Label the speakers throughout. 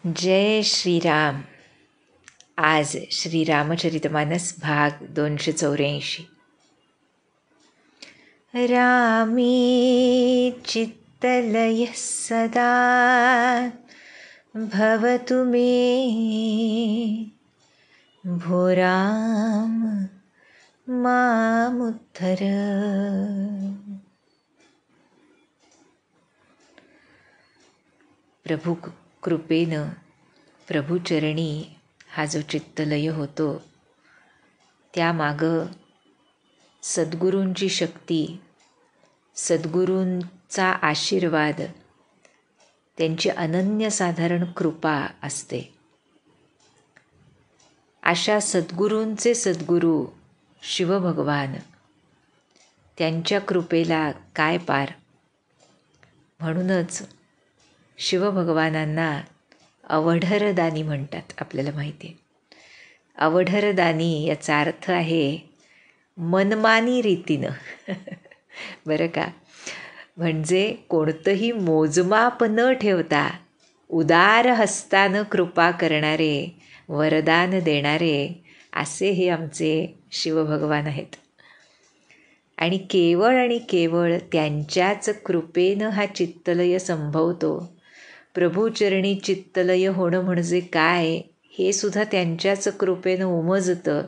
Speaker 1: जय श्रीराम. आज श्री रामचरितमानस भाग 284. रामे चित्तलयः सदा भवतु मे, भो राम मामुद्धर. प्रभू कृपेनं प्रभूचरणी हा जो चित्तलय होतो, त्यामागं सद्गुरूंची शक्ती, सद्गुरूंचा आशीर्वाद, त्यांची अनन्यसाधारण कृपा असते. अशा सद्गुरूंचे सद्गुरू शिवभगवान, त्यांच्या कृपेला काय पार. म्हणूनच शिवभगवानांना अवढरदानी म्हणतात. आपल्याला माहिती आहे, अवढरदानी याचा अर्थ आहे मनमानी रीतीनं. बरं का, म्हणजे कोणतंही मोजमाप न ठेवता उदार हस्तानं कृपा करणारे, वरदान देणारे असे हे आमचे शिवभगवान आहेत. आणि केवळ त्यांच्याच कृपेनं हा चित्तलय संभवतो. प्रभूचरणी चित्तलय होणं म्हणजे काय हे सुद्धा त्यांच्याच कृपेनं उमजतं.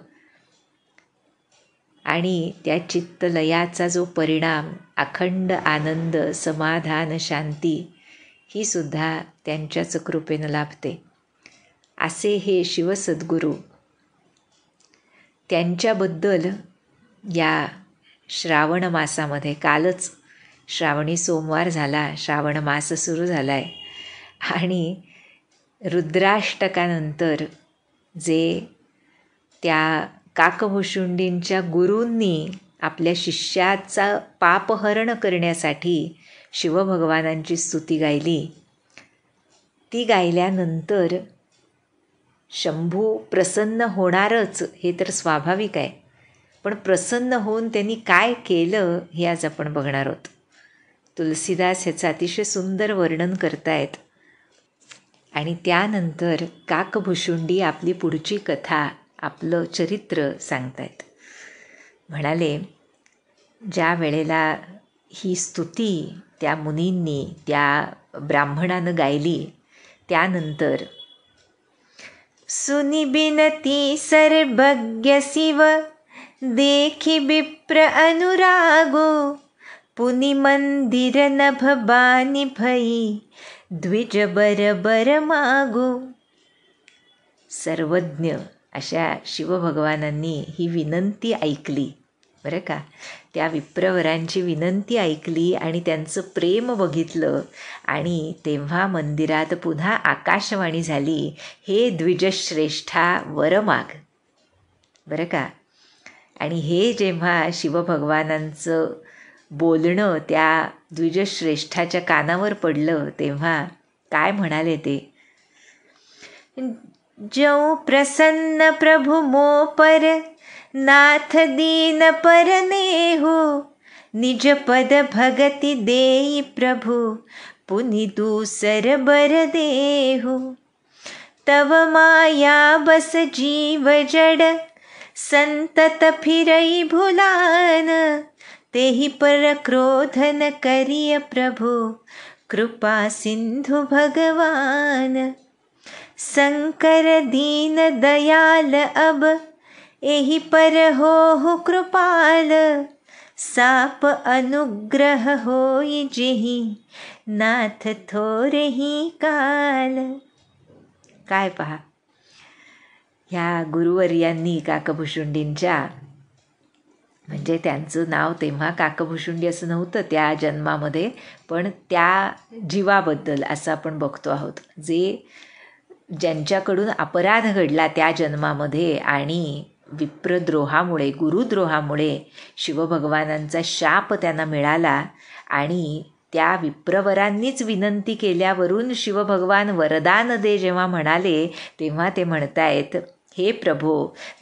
Speaker 1: आणि त्या चित्तलयाचा जो परिणाम, अखंड आनंद, समाधान, शांती, ही सुद्धा त्यांच्याच कृपेनं लाभते. असे हे शिवसद्गुरू, त्यांच्याबद्दल या श्रावण मासामध्ये, कालच श्रावणी सोमवार झाला, श्रावण मास सुरू झाला आहे. आणि रुद्राष्टकानंतर जे त्या काकभुशुंडींच्या गुरूंनी आपल्या शिष्याचा पापहरण करण्यासाठी शिवभगवानांची स्तुती गायली, ती गायल्यानंतर शंभू प्रसन्न होणारच हे तर स्वाभाविक आहे. पण प्रसन्न होऊन त्यांनी काय केलं हे आज आपण बघणार आहोत. तुलसीदास ह्याचं अतिशय सुंदर वर्णन करतायत. आणि त्यानंतर काकभुशुंडी आपली पुढची कथा, आपलं चरित्र सांगतायत. म्हणाले, ज्या वेळेला ही स्तुती त्या मुनींनी, त्या ब्राह्मणानं गायली, त्यानंतर सुनी बिनती सर्वज्ञ शिव, देखी विप्र अनुरागो, पुनि मंदिर नभ बानी भई, द्विज बर मागो. सर्वज्ञ अशा शिवभगवानांनी ही विनंती ऐकली. बरं का, त्या विप्रवरांची विनंती ऐकली आणि त्यांचं प्रेम बघितलं. आणि तेव्हा मंदिरात पुन्हा आकाशवाणी झाली, हे द्विजश्रेष्ठा वर माग. बरं का, आणि हे जेव्हा शिवभगवानांचं बोलणं त्या द्विजश्रेष्ठाच्या कानावर पडलं, तेव्हा काय म्हणाले ते, जो प्रसन्न प्रभु मो पर, नाथ दीन पर नेहु, निज पद भगति देई प्रभु, पुनि दूसर बर देहु. तव माया बस जीव जड, संतत फिरई भुलान, तेहि पर क्रोध न करिय प्रभु, कृपा सिंधु भगवान. शंकर दीन दयाल अब, एहि पर होहु कृपाल, साप अनुग्रह होई जेहि, नाथ थोरहि काल. काय पहा, ह्या गुरुवर्यांनी काकभुशुंडींच्या, म्हणजे त्यांचं नाव तेव्हा काकभुशुंडी असं नव्हतं त्या जन्मामध्ये, पण त्या जीवाबद्दल असं आपण बघतो आहोत, जे ज्यांच्याकडून अपराध घडला त्या जन्मामध्ये, आणि विप्रद्रोहामुळे, गुरुद्रोहामुळे शिवभगवानांचा शाप त्यांना मिळाला. आणि त्या विप्रवरांनीच विनंती केल्यावरून शिवभगवान वरदान दे जेव्हा म्हणाले, तेव्हा ते म्हणतायत, हे प्रभो,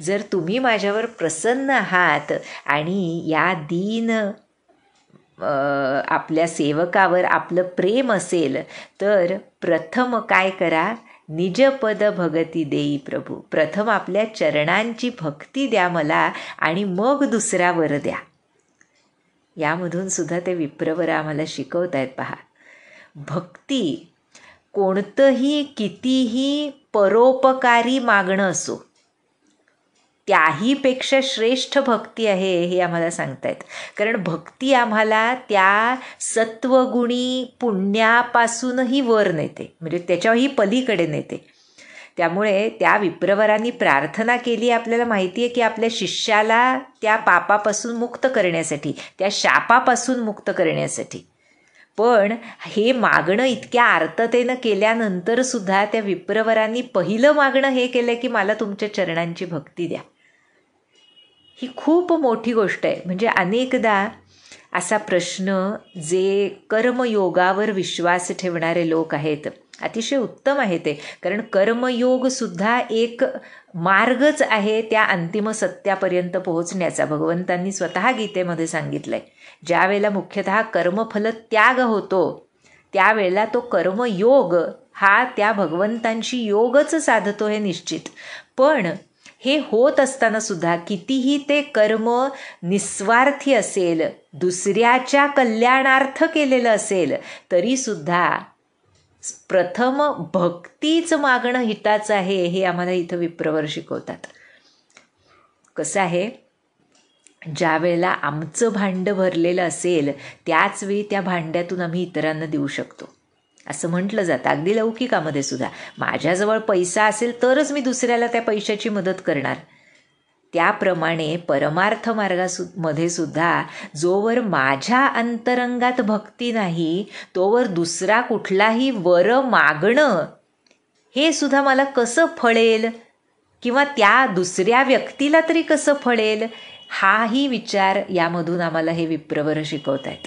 Speaker 1: जर तुम्ही माझ्यावर प्रसन्न आहात आणि या दीन आपल्या सेवकावर आपलं प्रेम असेल, तर प्रथम काय करा, निजपद भगती देई प्रभू. प्रथम आपल्या चरणांची भक्ती द्या मला आणि मग दुसरा वर द्या. यामधून सुद्धा ते विप्रवर आम्हाला शिकवत आहेत पहा. भक्ती कोणतंही कितीही परोपकारी मागणं असो त्याहीपेक्षा श्रेष्ठ भक्ती आहे हे आम्हाला सांगतायत. कारण भक्ती आम्हाला त्या सत्वगुणी पुण्यापासूनही वर नेते, म्हणजे त्याच्याही पलीकडे नेते. त्यामुळे त्या विप्रवरांनी प्रार्थना केली आपल्याला माहिती आहे की आपल्या शिष्याला त्या पापापासून मुक्त करण्यासाठी, त्या शापापासून मुक्त करण्यासाठी. पण हे मागणं इतक्या आर्ततेनं केल्यानंतर सुद्धा त्या विप्रवरांनी पहिलं मागणं हे केलं की मला तुमच्या चरणांची भक्ती द्या. ही खूप मोठी गोष्ट आहे. म्हणजे अनेकदा असा प्रश्न जे कर्मयोगावर विश्वास ठेवणारे लोक आहेत, अतिशय उत्तम आहे ते, कारण कर्मयोगसुद्धा एक मार्गच आहे त्या अंतिम सत्यापर्यंत पोहोचण्याचा. भगवंतांनी स्वतः गीतेमध्ये सांगितलं आहे, ज्या वेळेला मुख्यतः कर्मफल त्याग होतो त्यावेळेला तो कर्मयोग हा त्या भगवंतांशी योगच साधतो हे निश्चित. पण हे होत असताना सुद्धा कितीही ते कर्म निस्वार्थी असेल, दुसऱ्याच्या कल्याणार्थ केलेलं असेल, तरीसुद्धा प्रथम भक्तीच मागणं हिताचं आहे हे आम्हाला इथं विप्रवर शिकवतात. कसं आहे, ज्या वेळेला आमचं भांडं भरलेलं असेल त्याच वेळी त्या भांड्यातून आम्ही इतरांना देऊ शकतो असं म्हटलं जातं. अगदी लौकिकामध्ये सुद्धा माझ्याजवळ पैसा असेल तरच मी दुसऱ्याला त्या पैशाची मदत करणार. त्याप्रमाणे परमार्थ मार्गामध्ये सुद्धा जोवर माझ्या अंतरंगात भक्ती नाही तोवर दुसरा कुठलाही वर मागणं हे सुद्धा मला कसं फळेल किंवा त्या दुसऱ्या व्यक्तीला तरी कसं फळेल, हाही विचार यामधून आम्हाला हे विप्रवर शिकवत आहेत.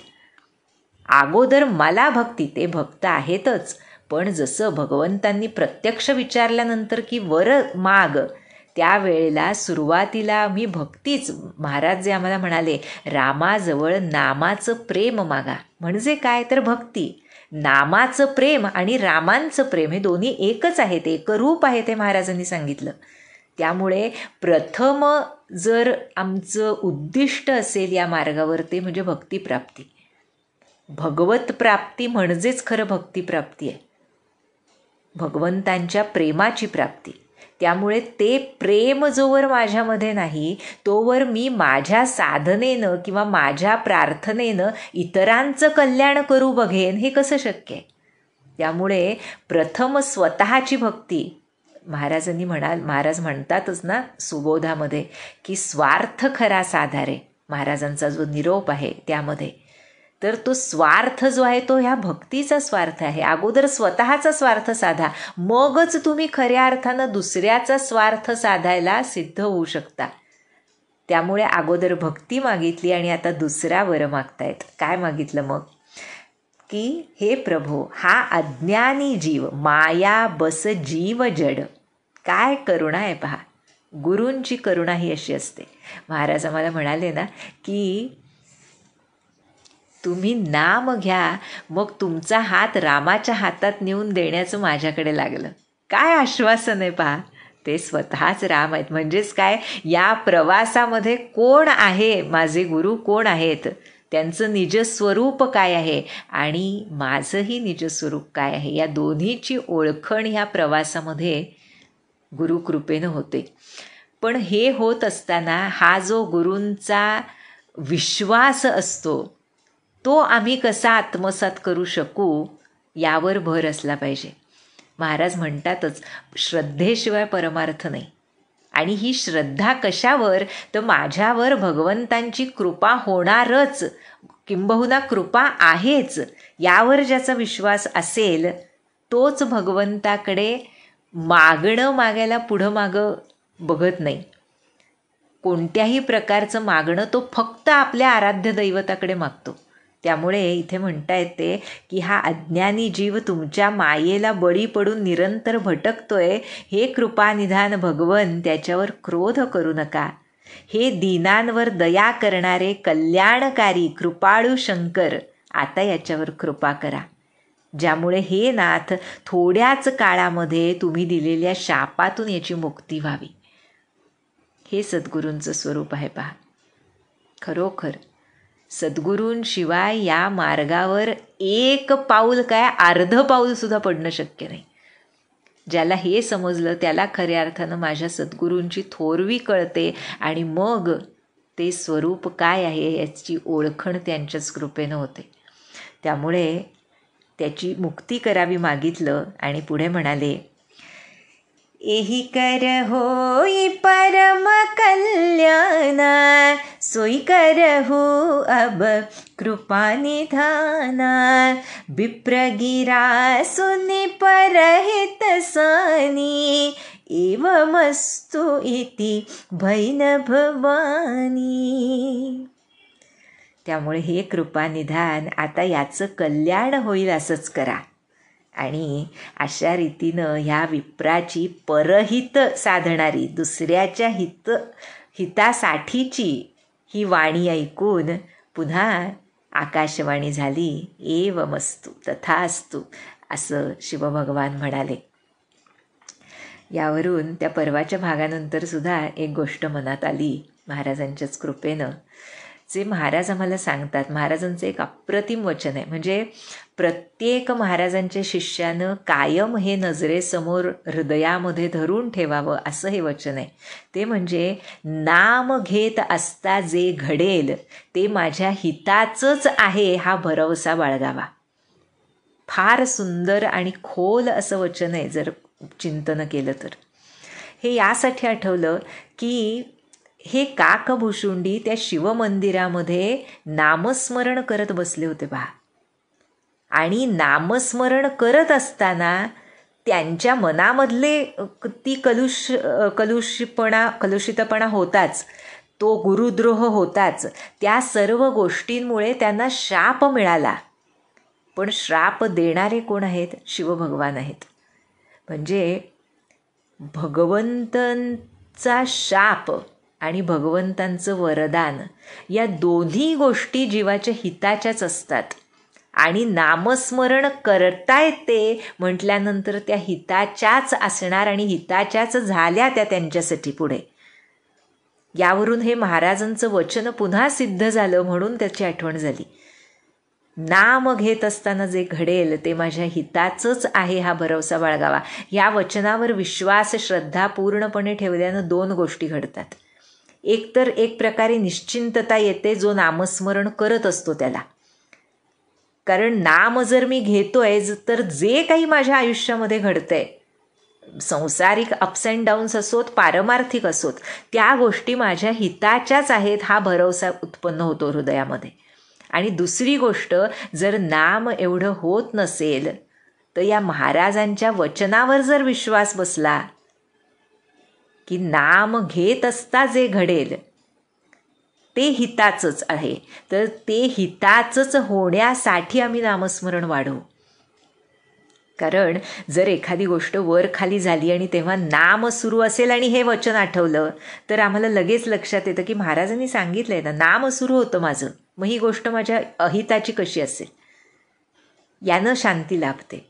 Speaker 1: अगोदर मला भक्ती, ते भक्त आहेतच, पण जसं भगवंतांनी प्रत्यक्ष विचारल्यानंतर की वर माग, त्यावेळेला सुरुवातीला मी भक्तीच, महाराज जे आम्हाला म्हणाले रामाजवळ नामाचं प्रेम मागा. म्हणजे काय तर भक्ती, नामाचं प्रेम आणि रामांचं प्रेम हे दोन्ही एकच आहेत, एकरूप आहे ते महाराजांनी सांगितलं. त्यामुळे प्रथम जर आमचं उद्दिष्ट असेल या मार्गावर ते म्हणजे भक्तिप्राप्ती. भगवत प्राप्ती म्हणजेच खरं भक्तिप्राप्ती आहे, भगवंतांच्या प्रेमाची प्राप्ती. त्यामुळे ते प्रेम जोवर माझ्यामध्ये नाही तोवर मी माझ्या साधनेनं किंवा माझ्या प्रार्थनेनं इतरांचं कल्याण करू बघेन हे कसं शक्य आहे. त्यामुळे प्रथम स्वतःची भक्ती, महाराज म्हणतातच ना सुबोधामध्ये की स्वार्थ खरा साधारे, महाराजांचा जो निरोप आहे त्यामध्ये, तर तो स्वार्थ जो आहे तो ह्या भक्तीचा स्वार्थ आहे. अगोदर स्वतःचा स्वार्थ साधा, मगच तुम्ही खऱ्या अर्थानं दुसऱ्याचा स्वार्थ साधायला सिद्ध होऊ शकता. त्यामुळे अगोदर भक्ती मागितली आणि आता दुसरा वर मागतायत. काय मागितलं मग की हे प्रभो, हा अज्ञानी जीव माया बस जीव जड. काय करुणा आहे पहा, गुरूंची करुणा ही अशी असते. महाराज आम्हाला म्हणाले ना की तुम्ही नाम घ्या, मग तुमचा हात रामाच्या हातात नेऊन देण्याचं माझ्याकडे लागलं. काय आश्वासन आहे पहा, ते स्वतःच राम आहेत. म्हणजेच काय, या प्रवासामध्ये कोण आहे, माझे गुरु कोण आहेत, त्यांचं निजस्वरूप काय आहे आणि माझंही निजस्वरूप काय आहे, या दोन्हीची ओळखण ह्या प्रवासामध्ये गुरुकृपेनं होते. पण हे होत असताना हा जो गुरूंचा विश्वास असतो तो आम्ही कसा आत्मसात करू शकू यावर भर असला पाहिजे. महाराज म्हणतातच श्रद्धेशिवाय परमार्थ नाही. आणि ही श्रद्धा कशावर, तर माझ्यावर भगवंतांची कृपा होणारच, किंबहुना कृपा आहेच, यावर ज्याचा विश्वास असेल तोच भगवंताकडे मागायला पुढं मागं बघत नाही. कोणत्याही प्रकारचं मागणं तो फक्त आपल्या आराध्य दैवताकडे मागतो. त्यामुळे इथे म्हणता येते की हा अज्ञानी जीव तुमच्या मायेला बळी पडून निरंतर भटकतोय, हे कृपानिधान भगवन त्याच्यावर क्रोध करू नका. हे दीनांवर दया करणारे कल्याणकारी कृपाळू शंकर, आता याच्यावर कृपा करा. ज्यामुळे हे नाथ थोड्याच काळामध्ये तुम्ही दिलेल्या शापातून याची मुक्ती व्हावी. हे सद्गुरूंचं स्वरूप आहे पहा. खरोखर सद्गुरूंशिवाय या मार्गावर एक पाऊल काय अर्ध पाऊलसुद्धा पडणं शक्य नाही. ज्याला हे समजलं त्याला खऱ्या अर्थानं माझ्या सद्गुरूंची थोरवी कळते आणि मग ते स्वरूप काय आहे याची ओळखण त्यांच्याच कृपेनं होते. त्यामुळे त्याची मुक्ती करावी मागितलं आणि पुढे म्हणाले, एही कर होई परम कल्याणा, सोई करहु अब कृपा निधाना, विप्रगिरा सुनि परहित सानी, एवमस्तु इति भैन भवानी. त्यामुळे हे कृपानिधान आता याचं कल्याण होईल असंच करा. आणि अशा रीतीनं ह्या विप्राची परहित साधणारी दुसऱ्याच्या हितासाठीची ही वाणी ऐकून पुन्हा आकाशवाणी झाली, एवमस्तु तथास्तु असं शिवभगवान म्हणाले. यावरून त्या परवाच्या भागानंतर सुद्धा एक गोष्ट मनात आली महाराजांच्याच कृपेनं, जे महाराज आम्हाला सांगतात. महाराजांचं एक अप्रतिम वचन आहे. म्हणजे प्रत्येक महाराजांच्या शिष्यानं कायम हे नजरेसमोर हृदयामध्ये धरून ठेवावं असं हे वचन आहे. ते म्हणजे नाम घेत असता जे घडेल ते माझ्या हिताचंच आहे हा भरवसा बाळगावा. फार सुंदर आणि खोल असं वचन आहे जर चिंतन केलं तर. हे यासाठी आठवलं की हे काकभुशुंडी त्या शिवमंदिरामध्ये नामस्मरण करत बसले होते पहा. आणि नामस्मरण करत असताना त्यांच्या मनामधले ती कलुषितपणा होताच, तो गुरुद्रोह होताच. त्या सर्व गोष्टींमुळे त्यांना श्राप मिळाला. पण श्राप देणारे कोण आहेत? शिवभगवान आहेत. म्हणजे भगवंतांचा शाप आणि भगवंतांचं वरदान या दोन्ही गोष्टी जीवाच्या हिताच्याच असतात. आणि नामस्मरण करता येते म्हटल्यानंतर त्या हिताच्याच असणार आणि हिताच्याच झाल्या त्या त्यांच्यासाठी पुढे. यावरून हे महाराजांचं वचन पुन्हा सिद्ध झालं म्हणून त्याची आठवण झाली. नाम घेत असताना जे घडेल ते माझ्या हिताचंच आहे हा भरवसा बाळगावा. या वचनावर विश्वास श्रद्धा पूर्णपणे ठेवल्यानं दोन गोष्टी घडतात. एक तर एक प्रकारे निश्चिंतता येते जो नामस्मरण करत असतो त्याला. कारण नाम जर मी घेतोय तर जे काही माझ्या आयुष्यामध्ये घडतंय, संसारिक अप्स अँड डाऊन्स असोत पारमार्थिक असोत, त्या गोष्टी माझ्या हिताच्याच आहेत हा भरवसा उत्पन्न होतो हृदयामध्ये. आणि दुसरी गोष्ट, जर नाम एवढं होत नसेल तर या महाराजांच्या वचनावर जर विश्वास बसला की नाम घेत असता जे घडेल ते हिताचंच आहे, तर ते हिताचंच होण्यासाठी आम्ही नामस्मरण वाढवू. कारण जर एखादी गोष्ट वर खाली झाली आणि तेव्हा नाम सुरू असेल आणि हे वचन आठवलं तर आम्हाला लगेच लक्षात येतं की महाराजांनी सांगितलंय ना, नाम सुरू होतं माझं, मग ही गोष्ट माझ्या अहिताची कशी असेल. यानं शांती लाभते.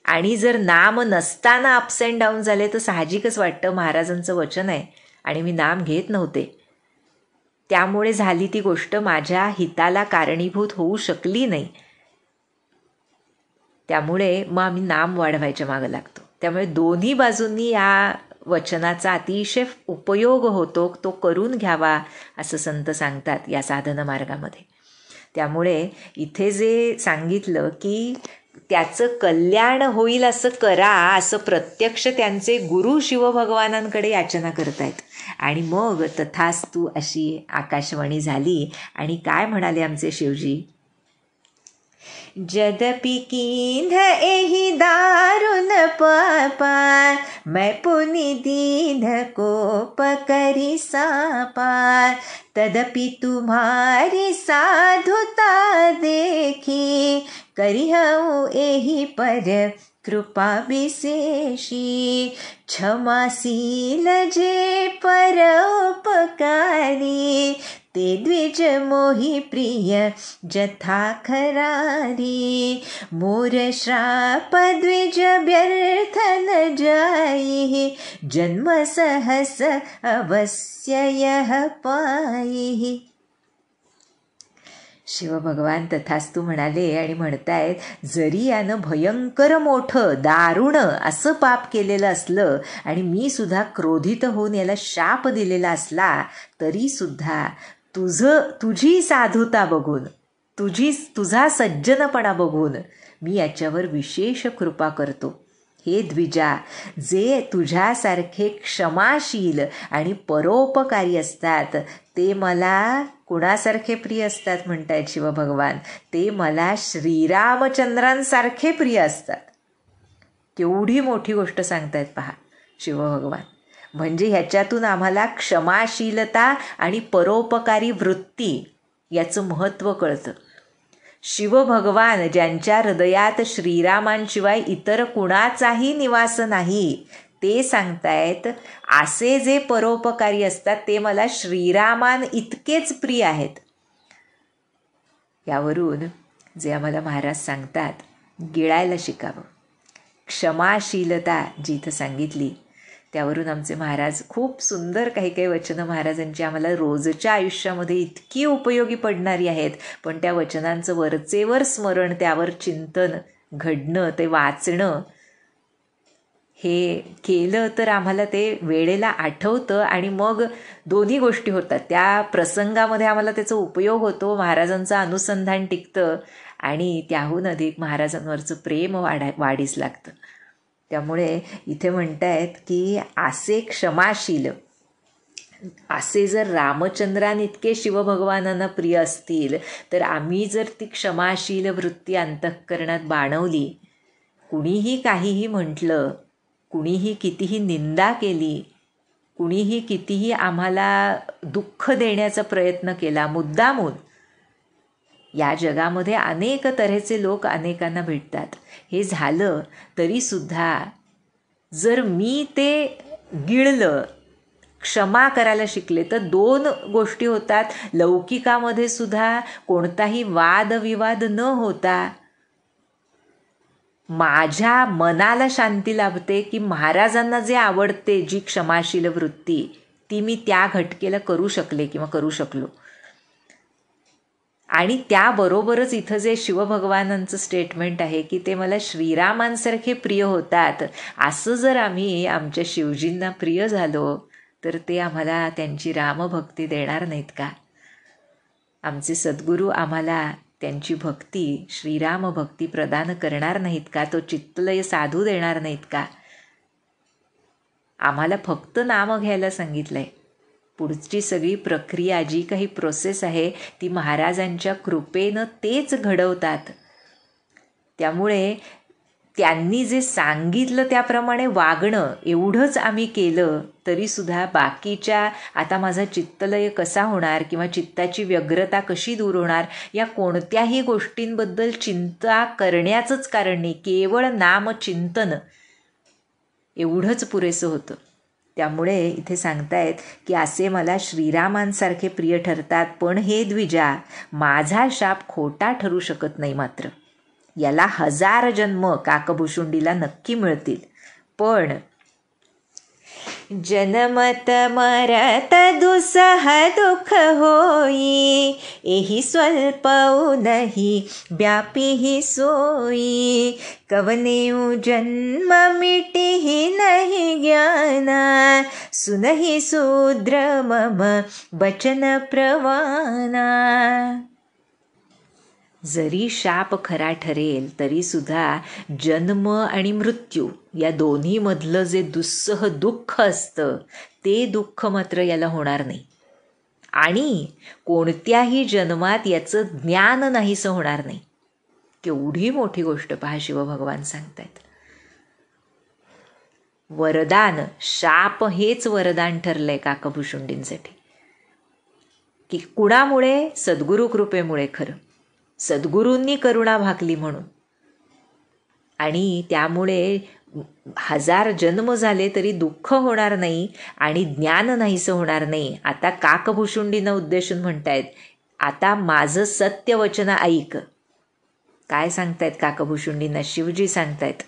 Speaker 1: आणि जर नाम नसताना अप्स अँड डाऊन झाले तर साहजिकच वाटतं महाराजांचं वचन आहे आणि मी नाम घेत नव्हते, त्यामुळे झाली ती गोष्ट माझ्या हिताला कारणीभूत होऊ शकली नाही. त्यामुळे मग आम्ही नाम वाढवायच्या मागं लागतो. त्यामुळे दोन्ही बाजूंनी या वचनाचा अतिशय उपयोग होतो, तो करून घ्यावा असं संत सांगतात या साधन मार्गामध्ये. त्यामुळे इथे जे सांगितलं की त्याचं कल्याण होईल असं करा, असं प्रत्यक्ष त्यांचे गुरु शिवभगवानांकडे याचना करतायत. आणि मग तथास्तु अशी आकाशवाणी झाली. आणि काय म्हणाले आमचे शिवजी, जदपि कीन्ह एहि दारुण पापा, मैं पुनि दीन्ह कोप करि सापा, तदपि तुम्हारी साधुता देखी, करिहऊँ एहि पर कृपा विशेषी, क्षमाशील जे परोपकारी, ते द्विज मोही प्रिय जथा खरारी, मोर श्राप द्विज व्यर्थ न जाई, जन्म सहस अवश्य यह पाई. शिवभगवान तथास्तु म्हणाले आणि म्हणतायत, जरी यानं भयंकर मोठं दारुण असं पाप केलेलं असलं आणि मी सुद्धा क्रोधित होऊन याला शाप दिलेला असला, तरी सुद्धा तुझी साधुता बघून, तुझा सज्जनपणा बघून मी याच्यावर विशेष कृपा करतो. हे द्विजा, जे तुझ्यासारखे क्षमाशील आणि परोपकारी असतात ते मला कुणासारखे प्रिय असतात म्हणतायत शिवभगवान, ते मला श्रीरामचंद्रांसारखे प्रिय असतात. केवढी मोठी गोष्ट सांगतायत पहा शिवभगवान. म्हणजे ह्याच्यातून आम्हाला क्षमाशीलता आणि परोपकारी वृत्ती याचं महत्त्व कळतं. शिवभगवान ज्यांच्या हृदयात श्रीरामांशिवाय इतर कुणाचाही निवास नाही, ते सांगतायत असे जे परोपकारी असतात ते मला श्रीरामान इतकेच प्रिय आहेत. यावरून जे आम्हाला महाराज सांगतात, गिळायला शिकावं. क्षमाशीलता जी इथं सांगितली त्यावरून आमचे महाराज खूप सुंदर काही काही वचनं महाराजांची आम्हाला रोजच्या आयुष्यामध्ये इतकी उपयोगी पडणारी आहेत. पण त्या वचनांचं वरचेवर स्मरण, त्यावर चिंतन घडणं, ते वाचणं हे केलं तर आम्हाला ते वेळेला आठवतं आणि मग दोन्ही गोष्टी होतात. त्या प्रसंगामध्ये आम्हाला त्याचा उपयोग होतो, महाराजांचं अनुसंधान टिकतं आणि त्याहून अधिक महाराजांवरचं प्रेम वाढीस लागतं. त्यामुळे इथे म्हणतायत की असे क्षमाशील, असे जर रामचंद्रांइतके शिवभगवानांना प्रिय असतील तर आम्ही जर ती क्षमाशील वृत्ती अंतःकरणात बाणवली, कुणीही काहीही म्हटलं, कुणीही कितीही निंदा केली, कुणीही कितीही आम्हाला दुःख देण्याचा प्रयत्न केला मुद्दामून, या जगामध्ये अनेक तऱ्हेचे लोक अनेकांना भेटतात. हे झालं तरीसुद्धा जर मी ते गिळलं, क्षमा करायला शिकले, तर दोन गोष्टी होतात. लौकिकामध्ये सुद्धा कोणताही वादविवाद न होता माझ्या मनाला शांती लाभते की महाराजांना जे आवडते, जी क्षमाशील वृत्ती, ती मी त्या घटकेला करू शकले किंवा करू शकलो. आणि त्याबरोबरच इथं जे शिवभगवानांचं स्टेटमेंट आहे की ते मला श्रीरामांसारखे प्रिय होतात, असं जर आम्ही आमच्या शिवजींना प्रिय झालो तर ते आम्हाला त्यांची रामभक्ती देणार नाहीत का? आमचे सद्गुरू आम्हाला त्यांची भक्ती, श्रीराम भक्ती प्रदान करणार नाहीत का? तो चित्तलय साधू देणार नाहीत का? आम्हाला फक्त नाम घ्यायला सांगितलंय. पुढची सगळी प्रक्रिया, जी काही प्रोसेस आहे ती महाराजांच्या कृपेनं तेच घडवतात. त्यामुळे त्यांनी जे सांगितलं त्याप्रमाणे वागणं एवढंच आम्ही केलं तरीसुद्धा बाकीच्या, आता माझा चित्तलय कसा होणार किंवा चित्ताची व्यग्रता कशी दूर होणार, या कोणत्याही गोष्टींबद्दल चिंता करण्याचंच कारण नाही. केवळ नामचिंतन एवढंच पुरेसं होतं. त्यामुळे इथे सांगतायत की असे मला श्रीरामांसारखे प्रिय ठरतात. पण हे द्विजा, माझा शाप खोटा ठरू शकत नाही. मात्र याला 1000 जन्म काकभुशुंडीला नक्की मिळतील. पण जनमत मरत दुसह दुःख होई, एही स्वल्प नहीं व्यापी सोई, कवनेऊ जन्म मिटिही नहीं ज्ञाना, सुनहि शूद्र मम बचन प्रवाना. जरी शाप खरा ठरेल तरीसुद्धा जन्म आणि मृत्यू या दोन्हीमधलं जे दुस्सह दुःख असतं ते दुःख मात्र याला होणार नाही. आणि कोणत्याही जन्मात याचं ज्ञान नाहीसं होणार नाही. केवढी मोठी गोष्ट पहा शिवभगवान सांगतायत. वरदान, शाप हेच वरदान ठरलंय काकभुशुंडींसाठी. की कुणामुळे? सद्गुरु कृपेमुळे. खरं सद्गुरूंनी करुणा भागली म्हणून. आणि त्यामुळे 1000 जन्म झाले तरी दुःख होणार नाही आणि ज्ञान नाहीसं होणार नाही. आता काकभुशुंडीनं उद्देशून म्हणतायत, आता माझं सत्यवचन ऐक. काय सांगतायत काकभुशुंडींना? शिवजी सांगतायत,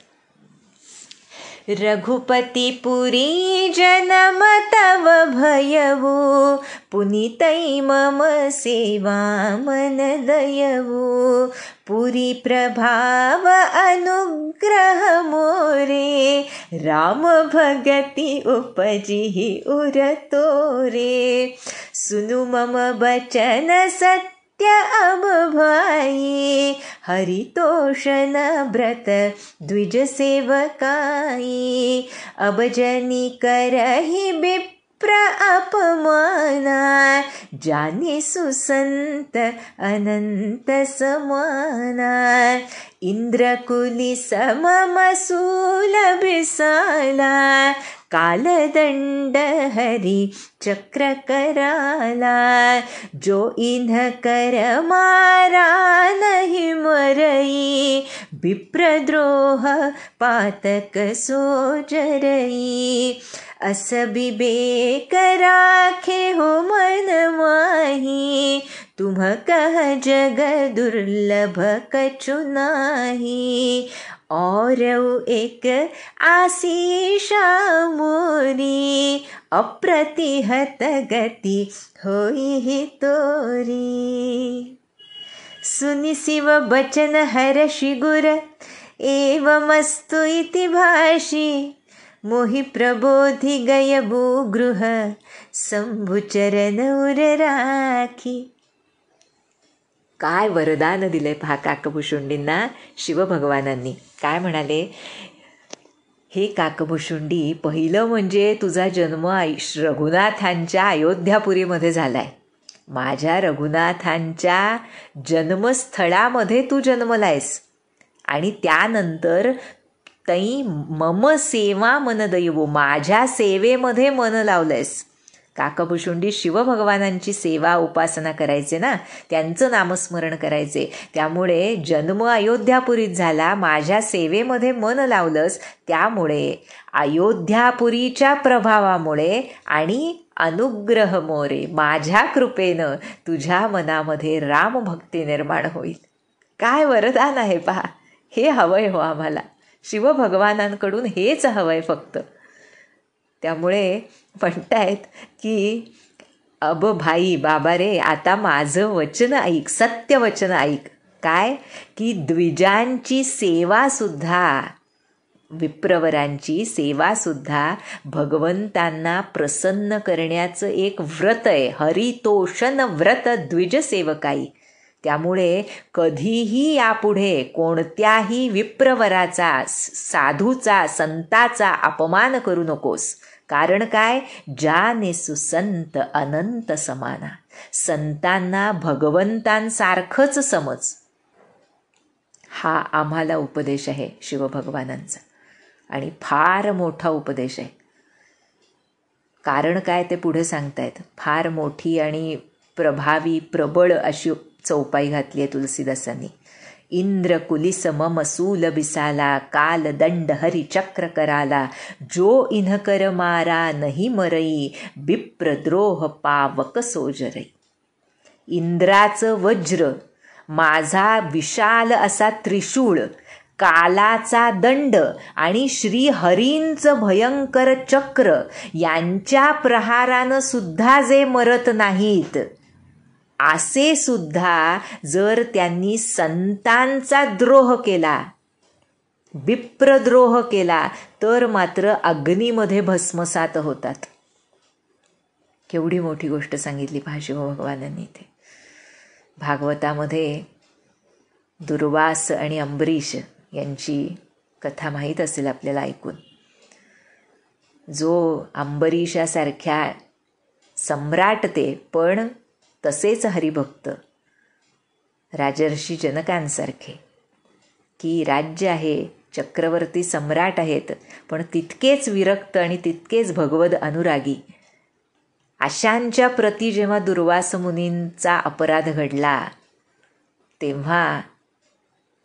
Speaker 1: रघुपतिपुरी जन्म तव भयवो, पुनीतै मम सेवा मन दयवो, पुरी प्रभाव अनुग्रह मोरे, राम भगति उपजिहि उर तोरे, सुनु मम बचन सत्य अब भाई, हरितोषण व्रत द्विज सेवकाई, अब जनि करहि विप्र अपमाना, जाने सुसंत अनंत समाना, इंद्रकुली समम सूल विसाला, कालदंड हरि चक्र कराला, जो इन्ह कर मारा नहीं मरई, विप्रद्रोह पातक सोजरई, अस विवेक राखे हो मन माही, तुम कह जग दुर्लभ कछु नाही, और एक आशीषा मोरी, अप्रतिहत गति होई तोरी, सुनि शिव बचन हर्षि गुर, एवमस्तु इति भाषी, मोहि प्रबोधि गय भूगृह, शंभुचरण उर राखी. काय वरदान दिले पहा काकभुशुंडींना शिवभगवानांनी. काय म्हणाले, हे काकभुशुंडी, पहिलं म्हणजे तुझा जन्म रघुनाथांच्या अयोध्यापुरीमध्ये झालाय. माझ्या रघुनाथांच्या जन्मस्थळामध्ये तू जन्मलायस आणि त्यानंतर तई मम सेवा मन दैवो, माझ्या सेवेमध्ये मन लावलंयस. काकभुशुंडी शिवभगवानांची सेवा उपासना करायचे ना, त्यांचं नामस्मरण करायचे. त्यामुळे जन्म अयोध्यापुरीत झाला, माझ्या सेवेमध्ये मन लावलंस, त्यामुळे अयोध्यापुरीच्या प्रभावामुळे आणि अनुग्रह मोरे, माझ्या कृपेनं तुझ्या मनामध्ये रामभक्ती निर्माण होईल. काय वरदान आहे पहा. हे हवंय हो आम्हाला, शिवभगवानांकडून हेच हवंय फक्त. त्यामुळे म्हणतायत की अब भाई, बाबा रे, आता माझं वचन ऐक, सत्य वचन ऐक. काय की द्विजांची सेवासुद्धा, विप्रवरांची सेवासुद्धा भगवंतांना प्रसन्न करण्याचं एक व्रत आहे, हरितोषण व्रत द्विजसेवकाई. त्यामुळे कधीही यापुढे कोणत्याही विप्रवराचा, साधूचा, संताचा अपमान करू नकोस. कारण काय, जाने सुसंत अनंत समाना, संतांना भगवंतांसारखंच समज. हा आम्हाला उपदेश आहे शिवभगवानांचा आणि फार मोठा उपदेश आहे. कारण काय ते पुढे सांगतायत. फार मोठी आणि प्रभावी प्रबळ अशी चौपाई घातली आहे तुलसीदासांनी. इंद्र कुलिस मम सूल बिसाला, काल दंड हरि चक्र कराला, जो इन्ह कर मारा नहीं मरई, विप्रद्रोह पावक सोजरई. इंद्राचं वज्र, माझा विशाल असा त्रिशूळ, कालाचा दंड आणि श्रीहरींचं भयंकर चक्र यांच्या प्रहारानं सुद्धा जे मरत नाहीत, असे सुद्धा जर त्यांनी संतांचा द्रोह केला, विप्रद्रोह केला, तर मात्र अग्नीमध्ये भस्मसात होतात. केवढी मोठी गोष्ट सांगितली पहा शिवभगवानांनी इथे. भागवतामध्ये दुर्वास आणि अंबरीश यांची कथा माहीत असेल आपल्याला ऐकून. जो अंबरीशासारख्या सम्राट ते, पण तसेच हरिभक्त, राजर्षी जनकांसारखे, की राज्य आहे, चक्रवर्ती सम्राट आहेत, पण तितकेच विरक्त आणि तितकेच भगवद अनुरागी. अशांच्या प्रती जेव्हा दुर्वास मुनींचा अपराध घडला, तेव्हा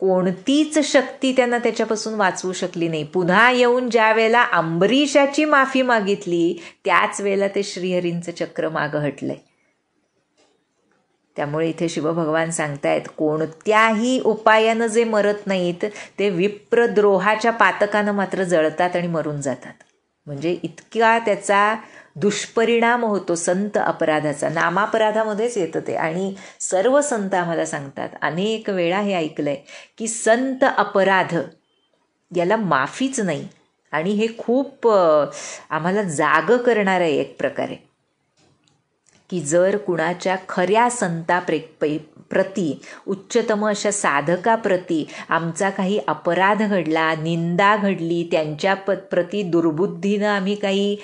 Speaker 1: कोणतीच शक्ती त्यांना त्याच्यापासून वाचवू शकली नाही. पुन्हा येऊन ज्या वेळेला अंबरीशाची माफी मागितली त्याच वेळेला ते श्रीहरींचं चक्र मागं हटलंय. त्यामुळे इथे शिवभगवान सांगतायत कोणत्याही उपायानं जे मरत नाहीत ते विप्रद्रोहाच्या पातकानं मात्र जळतात आणि मरून जातात. म्हणजे इतका त्याचा दुष्परिणाम होतो संत अपराधाचा. नामापराधामध्येच येतं ते. आणि सर्व संत आम्हाला सांगतात, अनेक वेळा हे ऐकलंय की संत अपराध याला माफीच नाही. आणि हे खूप आम्हाला जाग करणारं आहे एक प्रकारे, की जर कुणाच्या खऱ्या प्रती, उच्चतम अशा साधकाप्रती आमचा काही अपराध घडला, निंदा घडली, त्यांच्या प्रती दुर्बुद्धीनं आम्ही काही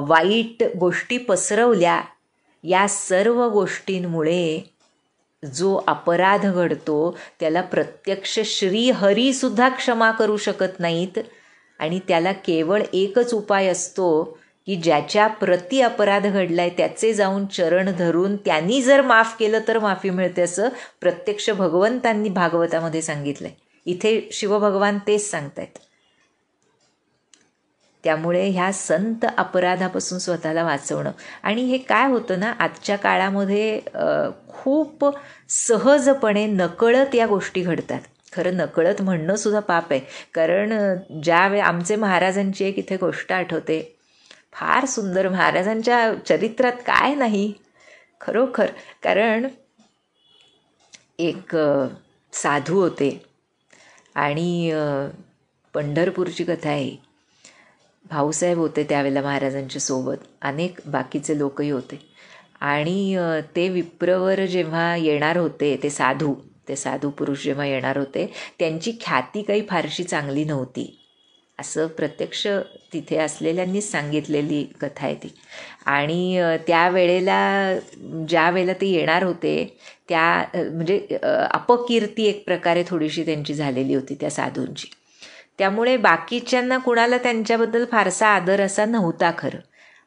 Speaker 1: वाईट गोष्टी पसरवल्या, या सर्व गोष्टींमुळे जो अपराध घडतो त्याला प्रत्यक्ष श्रीहरीसुद्धा क्षमा करू शकत नाहीत. आणि त्याला केवळ एकच उपाय असतो की ज्याच्या प्रति अपराध घडलाय त्याचे जाऊन चरण धरून त्यांनी जर माफ केलं तर माफी मिळते, असं प्रत्यक्ष भगवंतांनी भागवतामध्ये सांगितलंय. इथे शिवभगवान तेच सांगतायत. त्यामुळे ह्या संत अपराधापासून स्वतःला वाचवणं. आणि हे काय होतं ना, आजच्या काळामध्ये खूप सहजपणे नकळत या गोष्टी घडतात. खरं नकळत म्हणणं सुद्धा पाप आहे. कारण ज्यावेळी आमचे महाराजांची एक इथे गोष्ट आठवते, फार सुंदर. महाराजांच्या चरित्रात काय नाही खरोखर. कारण एक साधू होते आणि पंढरपूरची कथा आहे. भाऊसाहेब होते त्यावेळेला महाराजांच्या सोबत, अनेक बाकीचे लोकही होते. आणि ते विप्रवर जेव्हा येणार होते, ते साधू पुरुष जेव्हा येणार होते, त्यांची ख्याती काही फारशी चांगली नव्हती, असं प्रत्यक्ष तिथे असलेल्यांनीच सांगितलेली कथा आहे ती. आणि त्यावेळेला ज्या वेळेला ते येणार होते त्या म्हणजे अपकीर्ती एक प्रकारे थोडीशी त्यांची झालेली होती त्या साधूंची. त्यामुळे बाकीच्यांना कुणाला त्यांच्याबद्दल फारसा आदर असा नव्हता. खरं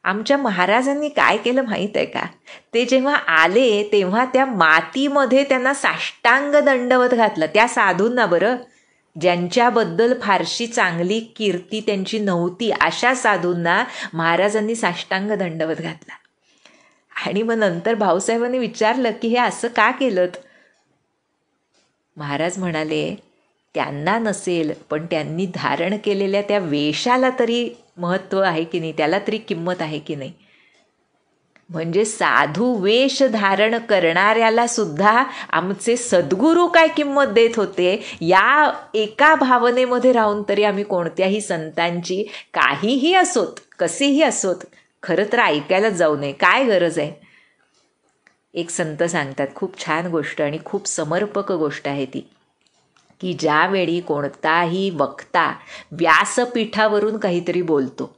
Speaker 1: आमच्या महाराजांनी काय केलं माहीत आहे का, ते जेव्हा आले तेव्हा त्या मातीमध्ये त्यांना साष्टांग दंडवत घातलं. त्या साधूंना, बरं, ज्यांच्याबद्दल फारशी चांगली कीर्ती त्यांची नव्हती, अशा साधूंना महाराजांनी साष्टांग दंडवत घातला. आणि मग नंतर भाऊसाहेबांनी विचारलं की हे असं का केलं. महाराज म्हणाले, त्यांना नसेल पण त्यांनी धारण केलेल्या त्या वेशाला तरी महत्त्व आहे की नाही, त्याला तरी किंमत आहे की नाही. म्हणजे साधू वेश धारण करणाऱ्याला सुद्धा आमचे सद्गुरू काय किंमत देत होते, या एका भावनेमध्ये राहून तरी आम्ही कोणत्याही संतांची काहीही असोत, कसेही असोत, खरं तर ऐकायला जाऊ नये. काय गरज आहे. एक संत सांगतात, खूप छान गोष्ट आणि खूप समर्पक गोष्ट आहे ती, की ज्यावेळी कोणताही वक्ता व्यासपीठावरून काहीतरी बोलतो,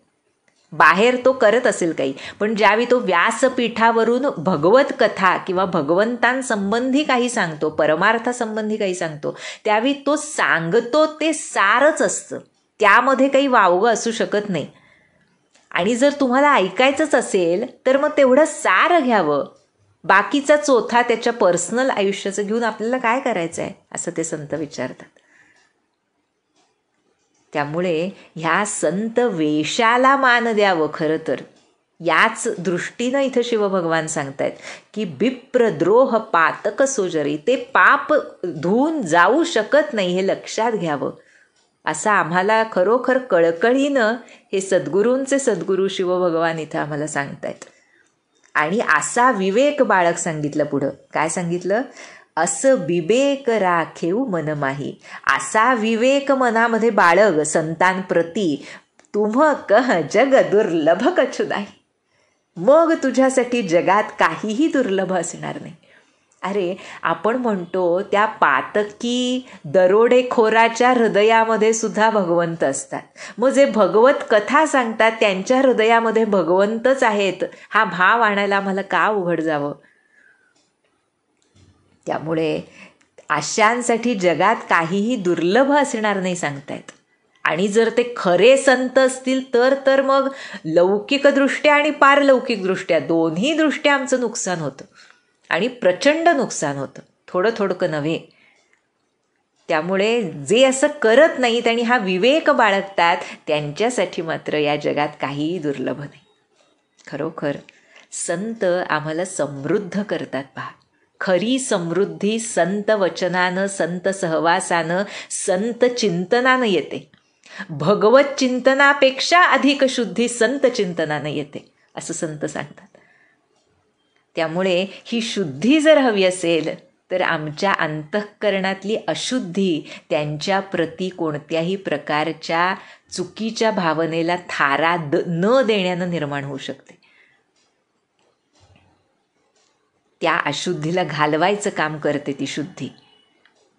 Speaker 1: बाहेर तो करत असेल काही, पण ज्यावेळी तो व्यासपीठावरून भगवत कथा किंवा भगवंतांसंबंधी काही सांगतो, परमार्थासंबंधी काही सांगतो, त्यावेळी तो सांगतो ते सारच असतं, त्यामध्ये काही वावगं असू शकत नाही. आणि जर तुम्हाला ऐकायचंच असेल तर मग तेवढं सार घ्यावं, बाकीचा चोथा त्याच्या पर्सनल आयुष्याचं घेऊन आपल्याला काय करायचं आहे, असं ते संत विचारतात. त्यामुळे ह्या संत वेशाला मान द्यावं. खरं तर याच दृष्टीनं इथं शिवभगवान सांगतायत की बिप्रद्रोह पातक सोजरी, ते पाप धुवून जाऊ शकत नाही, हे लक्षात घ्यावं. असं आम्हाला खरोखर कळकळीनं हे सद्गुरूंचे सद्गुरू शिवभगवान इथं आम्हाला सांगतायत. आणि असा विवेक बाळग सांगितलं. पुढं काय सांगितलं, असं विवेक राखेऊ मन माही, असा विवेक मनामध्ये बाळग संतांप्रती, तुम्ह कह जग दुर्लभ कछु नाही, मग तुझ्यासाठी जगात काहीही दुर्लभ असणार नाही. अरे आपण म्हणतो त्या पातकी दरोडेखोराच्या हृदयामध्ये सुद्धा भगवंत असतात. मग जे भगवत कथा सांगतात त्यांच्या हृदयामध्ये भगवंतच आहेत, हा भाव आणायला आम्हाला का उघड जावं. त्यामुळे अशांसाठी जगात काहीही दुर्लभ असणार नाही सांगतायत. आणि जर ते खरे संत असतील तर मग लौकिकदृष्ट्या आणि पारलौकिकदृष्ट्या दोन्ही दृष्ट्या आमचं नुकसान होतं आणि प्रचंड नुकसान होतं, थोडं थोडकं नव्हे. त्यामुळे जे असं करत नाहीत आणि हा विवेक बाळगतात त्यांच्यासाठी मात्र या जगात काहीही दुर्लभ नाही. खरोखर संत आम्हाला समृद्ध करतात पहा. खरी समृद्धी संत वचनानं, संत सहवासानं, संत चिंतनानं येते. भगवत चिंतनापेक्षा अधिक शुद्धी संत चिंतनानं येते असं संत सांगतात. त्यामुळे ही शुद्धी जर हवी असेल तर आमच्या अंतःकरणातली अशुद्धी त्यांच्या प्रती कोणत्याही प्रकारच्या चुकीच्या भावनेला थारा न देण्यानं निर्माण होऊ शकते. त्या अशुद्धीला घालवायचं काम करते ती शुद्धी.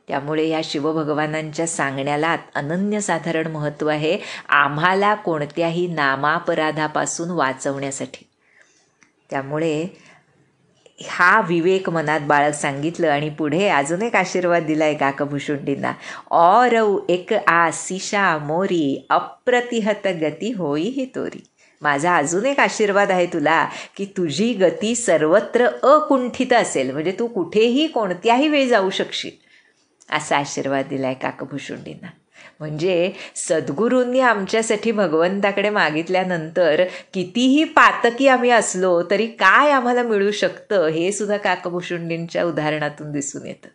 Speaker 1: त्यामुळे या शिवभगवानांच्या सांगण्याला अनन्यसाधारण महत्त्व आहे आम्हाला कोणत्याही नामापराधापासून वाचवण्यासाठी. त्यामुळे हा विवेक मनात बाळग सांगितलं आणि पुढे अजून एक आशीर्वाद दिलाय काकभूषुंडींना. औरव एक आशिषा मोरी अप्रतिहत गती होई ही तोरी. माझा अजून एक आशीर्वाद आहे तुला की तुझी गती सर्वत्र अकुंठित असेल, म्हणजे तू कुठेही कोणत्याही वेळी जाऊ शकशील असा आशीर्वाद दिलाय काकभूषुंडींना. म्हणजे सद्गुरूंनी आमच्यासाठी भगवंताकडे मागितल्यानंतर कितीही पातकी आम्ही असलो तरी काय आम्हाला मिळू शकतं हे सुद्धा काकभूषुंडींच्या उदाहरणातून दिसून येतं.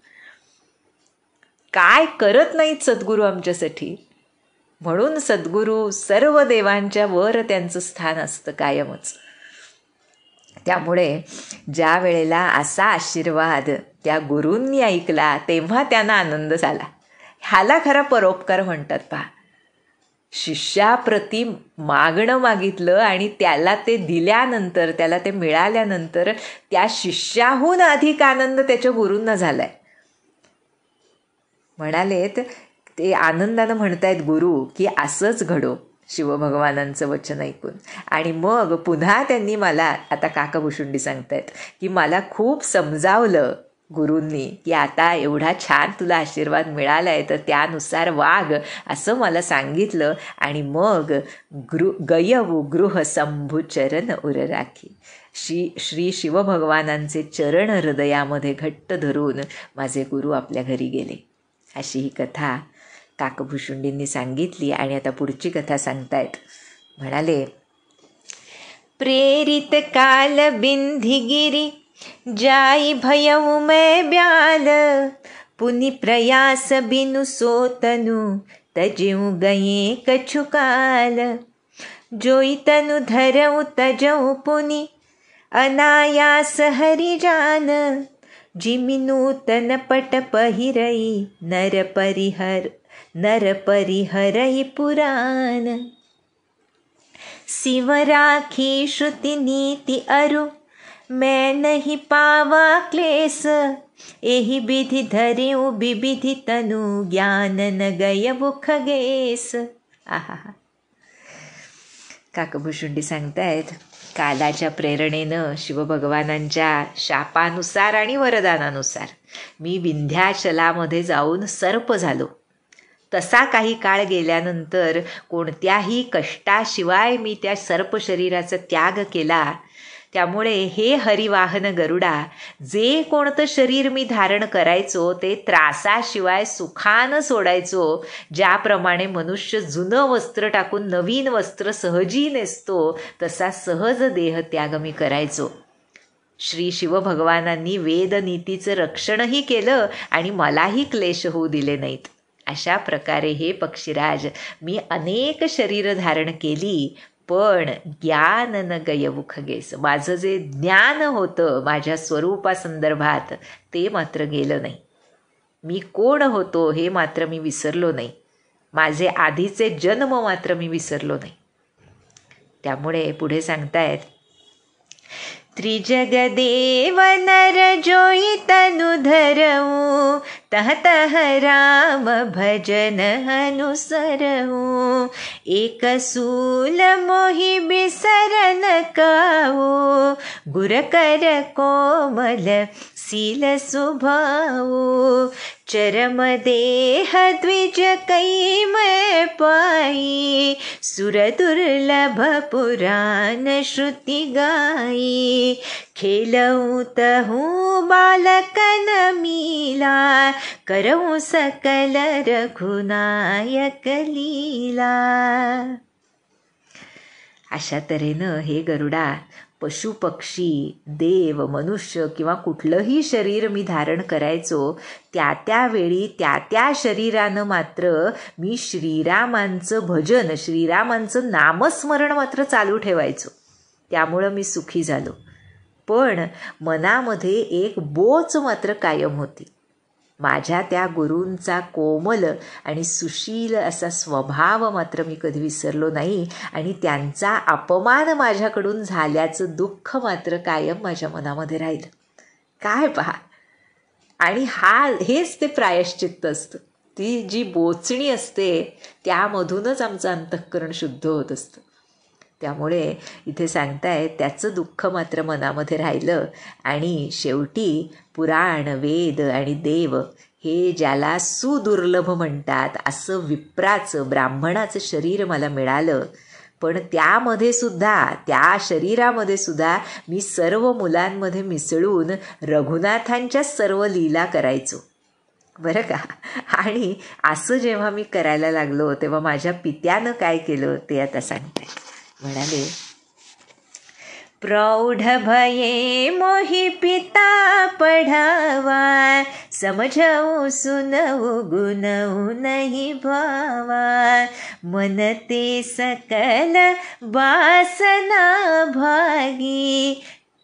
Speaker 1: काय करत नाहीत सद्गुरू आमच्यासाठी, म्हणून सद्गुरू सर्व देवांच्या वर त्यांचं स्थान असतं कायमच. त्यामुळे ज्या वेळेला असा आशीर्वाद त्या गुरूंनी ऐकला तेव्हा त्यांना आनंद झाला. ह्याला खरा परोपकार म्हणतात पहा. शिष्याप्रती मागणं मागितलं आणि त्याला ते दिल्यानंतर, त्याला ते मिळाल्यानंतर त्या शिष्याहून अधिक आनंद त्याच्या गुरूंना झालाय. म्हणालेत ते आनंदानं म्हणतायत गुरु की असंच घडो शिवभगवानांचं वचन ऐकून. आणि मग पुन्हा त्यांनी मला, आता काकभूषुंडी सांगतायत की मला खूप समजावलं गुरूंनी की आता एवढा छान तुला आशीर्वाद मिळाला आहे तर त्यानुसार वाग असं मला सांगितलं. आणि मग गयवू गृह संभुचरण उर राखी. श्री शिवभगवानांचे चरण हृदयामध्ये घट्ट धरून माझे गुरु आपल्या घरी गेले. अशी ही कथा काकभूषुंडींनी सांगितली. आणि आता पुढची कथा सांगतायत. म्हणाले, प्रेरित काल बिंधिगिरी जाई भयऊ मैं ब्याल, पुनि प्रयास बिनु सोतनु तजऊ गये कछुकाल, जोई तनु धरऊ तजऊ पुनि अनायास हरि जान, जिमि नूतन पट पहिरई नर परिहरई पुराण, शिव राखी श्रुति नीति अरु मैं नहीं पावा क्लेश, एहि विधि धरिउ विविधि तनु ज्ञान न गय मुख गेस. आहा. काकभूषुंडी सांगतायत, कालाच्या प्रेरणेनं शिवभगवानांच्या शापानुसार आणि वरदानानुसार मी विंध्याचलामध्ये जाऊन सर्प झालो. तसा काही काळ गेल्यानंतर कोणत्याही कष्टाशिवाय मी त्या सर्प शरीराचा त्याग केला. त्यामुळे हे हरिवाहन गरुडा, जे कोणतं शरीर मी धारण करायचो ते त्रासाशिवाय सुखानं सोडायचो. ज्याप्रमाणे मनुष्य जुनं वस्त्र टाकून नवीन वस्त्र सहजी नेसतो तसा सहज देह त्याग मी करायचो. श्री शिवभगवानांनी वेदनीतीचं रक्षणही केलं आणि मलाही क्लेश होऊ दिले नाहीत. अशा प्रकारे हे पक्षीराज मी अनेक शरीर धारण केली, पण ज्ञान न गयमुख गेस. माझं जे ज्ञान होतं माझ्या स्वरूपासंदर्भात ते मात्र गेलं नाही. मी कोण होतो हे मात्र मी विसरलो नाही. माझे आधीचे जन्म मात्र मी विसरलो नाही. त्यामुळे पुढे सांगतायत, त्रिजगदेव नर जोई तनु धरऊ, तह तह राम भजन अनुसरऊ, एक सूल मोहि बिसरन काऊ, गुर कर कोमल सील सुभाऊ चरम देह द्विज कैमय पाई सुरदुर्लभ पुराण श्रुति गाई खेलऊँ तहूँ बालकन मीला करऊँ सकल रघुनायक लीला. अशा तऱ्हेनं हे गरुडा पशु पक्षी देव मनुष्य किंवा कुठलंही शरीर मी धारण करायचो त्यावेळी त्या शरीरानं मात्र मी श्रीरामांचं भजन श्रीरामांचं नामस्मरण मात्र चालू ठेवायचो. त्यामुळं मी सुखी झालो. पण मनामध्ये एक बोच मात्र कायम होती. माझ्या त्या गुरूंचा कोमल आणि सुशील असा स्वभाव मात्र मी कधी विसरलो नाही आणि त्यांचा अपमान माझ्याकडून झाल्याचं दुःख मात्र कायम माझ्या मनामध्ये राहिलं. काय पहा, आणि हेच ते प्रायश्चित्त असतं. ती जी बोचणी असते त्यामधूनच आमचं अंतःकरण शुद्ध होत असतं. त्यामुळे इथे सांगतायत त्याचं दुःख मात्र मनामध्ये राहिलं आणि शेवटी पुराण वेद आणि देव हे ज्याला सुदुर्लभ म्हणतात असं विप्राचं ब्राह्मणाचं शरीर मला मिळालं. पण त्यामध्ये सुद्धा त्या शरीरामध्ये सुद्धा मी सर्व मुलांमध्ये मिसळून रघुनाथांच्या सर्व लीला करायचो बरं का. आणि असं जेव्हा मी करायला लागलो तेव्हा माझ्या पित्यानं काय केलं ते आता सांगते. म्हणाले, प्रौढ भये मोहि पिता पढ़ावा समझऊ सुनऊ गुणऊ नहीं भावा मन ते सकल वासना भागी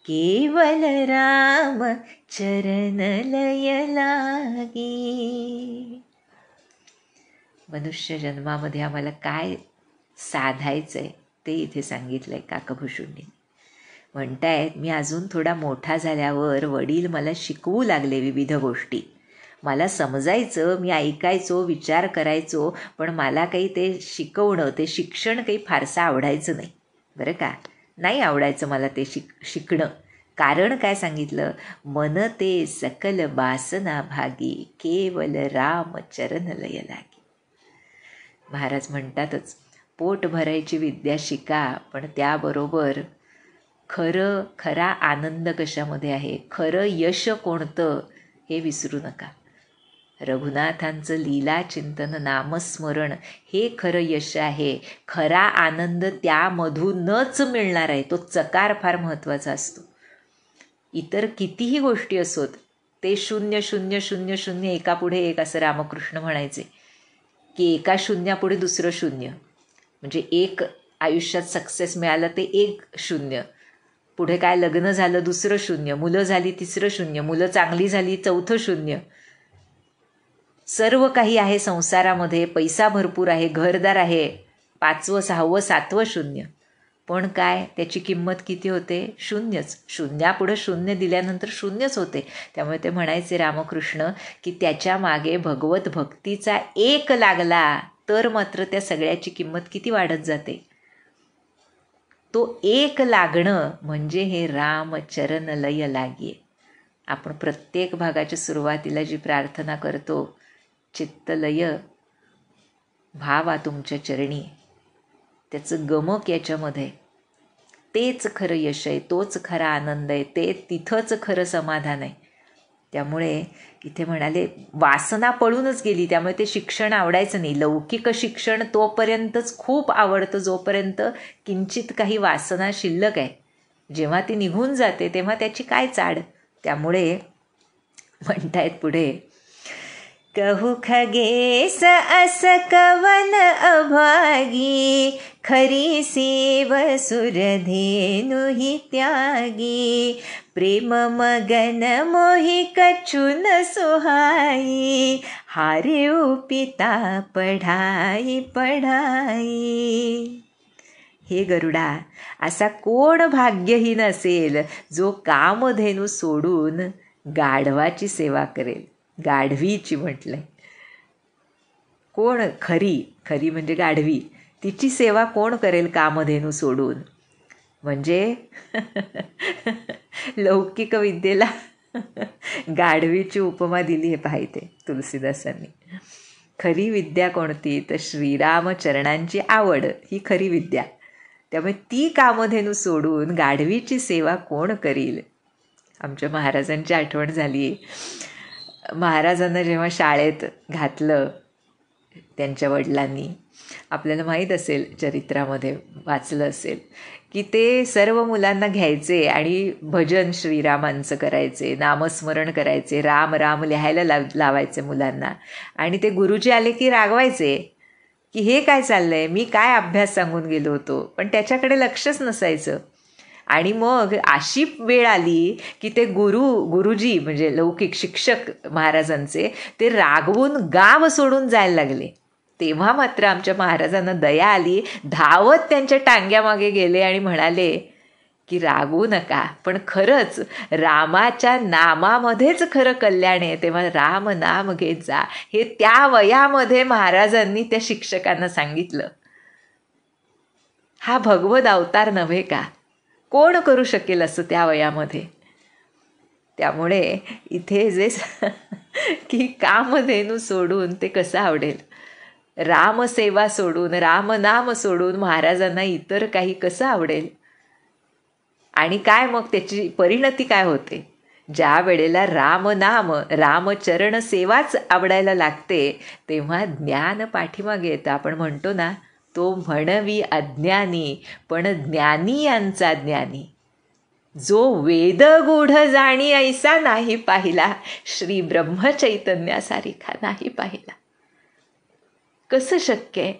Speaker 1: केवल राम चरण लय लागी. मनुष्य जन्मामध्ये आम्हाला काय साधायचंय ते इथे सांगितलंय काकभूषुंडीने. म्हणतायत, मी अजून थोडा मोठा झाल्यावर वडील मला शिकवू लागले विविध गोष्टी. मला समजायचं, मी ऐकायचो, विचार करायचो, पण मला काही ते शिकवणं ते शिक्षण काही फारसं आवडायचं नाही बरं का. नाही आवडायचं मला ते शिकणं. कारण काय सांगितलं, मन ते सकल वासना भागी केवल राम चरण लय लागी. महाराज म्हणतातच, पोट भरायची विद्या शिका, पण त्याबरोबर खरा आनंद कशामध्ये आहे, खरं यश कोणतं हे विसरू नका. रघुनाथांचं लीला चिंतन नामस्मरण हे खरं यश आहे. खरा आनंद त्यामधूनच मिळणार आहे. तो चकार फार महत्त्वाचा असतो. इतर कितीही गोष्टी असोत, ते 0 0 0 0 एकापुढे एक असं रामकृष्ण म्हणायचे की एका शून्यापुढे दुसरं शून्य. म्हणजे एक आयुष्यात सक्सेस मिळालं ते 1 0, पुढे काय लग्न झालं 2 0, मुलं झाली 3 0, मुलं चांगली झाली 4 0. सर्व काही आहे संसारामध्ये, पैसा भरपूर आहे, घरदार आहे, 5वं 6वं 7वं 0. पण काय त्याची किंमत किती होते, 0च. शून्यापुढं 0 दिल्यानंतर 0च होते. त्यामुळे ते म्हणायचे रामकृष्ण की त्याच्या मागे भगवत भक्तीचा 1 लागला तर मात्र त्या सगळ्याची किंमत किती वाढत जाते. तो 1 लागणं म्हणजे हे राम चरण लय लागे. आपण प्रत्येक भागाच्या सुरुवातीला जी प्रार्थना करतो, चित्तलय भावा तुमच्या चरणी, त्याचं गमक याच्यामध्ये, तेच खरं यश आहे, तोच खरा आनंद आहे, ते तिथंच खरं समाधान आहे. त्यामुळे इथे म्हणाले वासना पळूनच गेली. त्यामुळे ते शिक्षण आवडायचं नाही. लौकिक शिक्षण तोपर्यंतच खूप आवडतं जोपर्यंत किंचित काही वासना शिल्लक आहे. जेव्हा ती निघून जाते तेव्हा त्याची काय चाड. त्यामुळे म्हणतायत पुढे, कहू खगेस अस कवन अभागी खरी सेव सुरधेनु ही त्यागी प्रेम मगन मोहि कछु न सुहाई हारे पिता पढ़ाई पढ़ाई. हे गरुडा, असा कोण भाग्यहीन असेल जो कामधेनू सोडून गाढवाची सेवा करेल. गाढवीची म्हटलंय. कोण खरी म्हणजे गाढवी, तिची सेवा कोण करेल कामधेनू सोडून. म्हणजे लौकिक विद्येला गाढवीची उपमा दिली आहे पाहिजे तुलसीदासांनी. खरी विद्या कोणती तर श्रीरामचरणांची आवड ही खरी विद्या. त्यामुळे ती कामधेनू सोडून गाढवीची सेवा कोण करील. आमच्या महाराजांची आठवण झाली. महाराजांना जेव्हा शाळेत घातलं त्यांच्या वडिलांनी, आपल्याला माहीत असेल, चरित्रामध्ये वाचलं असेल की ते सर्व मुलांना घ्यायचे आणि भजन श्रीरामांचं करायचे, नामस्मरण करायचे, राम राम लिहायला लावायचे मुलांना. आणि ते गुरुजी आले की रागवायचे की हे काय चाललं आहे, मी काय अभ्यास सांगून गेलो होतो, पण त्याच्याकडे लक्षच नसायचं. आणि मग अशी वेळ आली की ते गुरुजी म्हणजे लौकिक शिक्षक महाराजांचे ते रागवून गाव सोडून जायला लागले. तेव्हा मात्र आमच्या महाराजांना दया आली, धावत त्यांच्या टांग्यामागे गेले आणि म्हणाले की रागवू नका, पण खरंच रामाच्या नामामध्येच खरं कल्याण आहे, तेव्हा राम नाम घेत जा. हे त्या वयामध्ये महाराजांनी त्या शिक्षकांना सांगितलं. हा भगवद अवतार नव्हे का? कोण करू शकेल असं त्या वयामध्ये? त्यामुळे इथे जे की कामधेनू सोडून ते कसं आवडेल, रामसेवा सोडून, रामनाम सोडून महाराजांना इतर काही कसं आवडेल. आणि काय मग त्याची परिणती काय होते? ज्या वेळेला रामनाम, रामचरण सेवाच आवडायला लागते तेव्हा ज्ञान पाठीमागे येतं. आपण म्हणतो ना, तो म्हणवी अज्ञानी पण ज्ञानी यांचा ज्ञानी, जो वेद गूढ जाणी ऐसा नाही पाहिला, श्री ब्रह्मचैतन्यासारिखा नाही पाहिला. कसं शक्य आहे?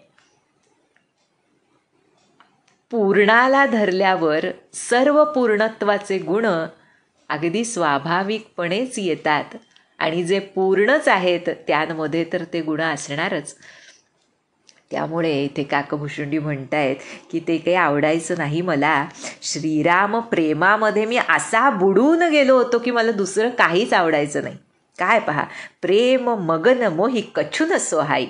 Speaker 1: पूर्णाला धरल्यावर सर्व पूर्णत्वाचे गुण अगदी स्वाभाविकपणेच येतात. आणि जे पूर्णच आहेत त्यांमध्ये तर ते गुण असणारच. त्यामुळे इथे काकभूषुंडी म्हणतायत की ते काही आवडायचं नाही मला. श्रीराम प्रेमामध्ये मी असा बुडून गेलो होतो की मला दुसरं काहीच आवडायचं नाही. काय पहा, प्रेम मगन मोही कछुन सोहाई,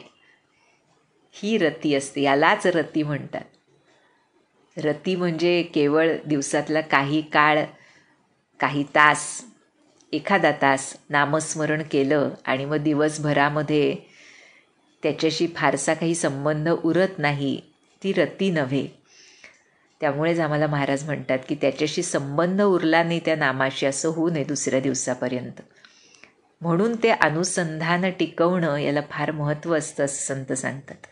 Speaker 1: ही रती असते. यालाच रती म्हणतात. रती म्हणजे केवळ दिवसातला काही काळ, काही तास, एखादा तास नामस्मरण केलं आणि मग दिवसभरामध्ये त्याच्याशी फारसा काही संबंध उरत नाही, ती रती नव्हे. त्यामुळेच आम्हाला महाराज म्हणतात की त्याच्याशी संबंध उरला नाही त्या नामाशी असं होऊ नये दुसऱ्या दिवसापर्यंत. म्हणून ते अनुसंधान टिकवणं याला फार महत्त्व असतं असं संत सांगतात.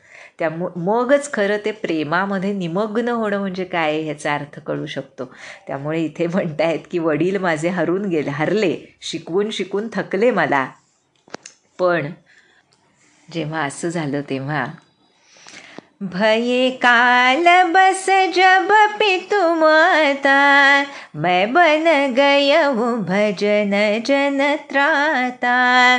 Speaker 1: मगच खरं ते प्रेमामध्ये निमग्न होणं म्हणजे काय ह्याचा अर्थ कळू शकतो. त्यामुळे इथे म्हणतायत की वडील माझे हरले, शिकवून थकले मला. पण जेव्हा असं झालं तेव्हा भये काल बस जब पितुमाता, मैं बन गयहूँ भजन जन त्राता,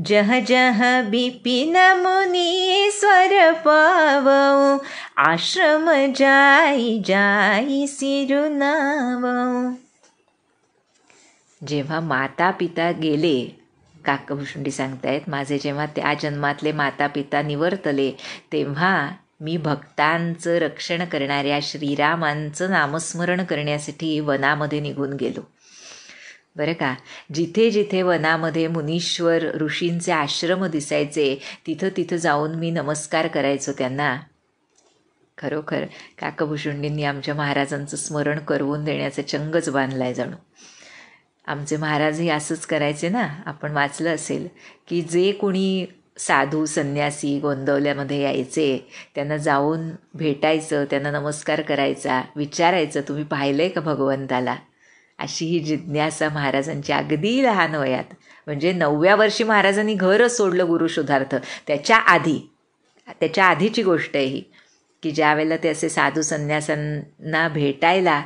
Speaker 1: जह जह बिपिन मुनीश्वर पावऊँ, आश्रम जाई जाई सिरुनावऊँ. जेव्हा माता पिता गेले, काकभूषुंडी सांगतायत, माझे जेव्हा त्या जन्मातले माता पिता निवर्तले तेव्हा मी भक्तांचं रक्षण करणाऱ्या श्रीरामांचं नामस्मरण करण्यासाठी वनामध्ये निघून गेलो. बरं का, जिथे जिथे वनामध्ये मुनीश्वर ऋषींचे आश्रम दिसायचे तिथं जाऊन मी नमस्कार करायचो त्यांना. खरोखर काकभूषुंडींनी आमच्या महाराजांचं स्मरण करवून देण्याचा चंगच बांधलाय जणू. आमचे महाराजही असंच करायचे ना. आपण वाचलं असेल की जे कोणी साधू संन्यासी गोंदवल्यामध्ये यायचे त्यांना जाऊन भेटायचं, त्यांना नमस्कार करायचा, विचारायचं तुम्ही पाहिलं आहे का भगवंताला. अशी ही जिज्ञासा महाराजांची अगदी लहान वयात. म्हणजे 9व्या वर्षी महाराजांनी घरच सोडलं गुरुशोधार्थ. त्याच्या आधीची गोष्ट आहे ही, की ज्या वेळेला ते असे साधू संन्यासांना भेटायला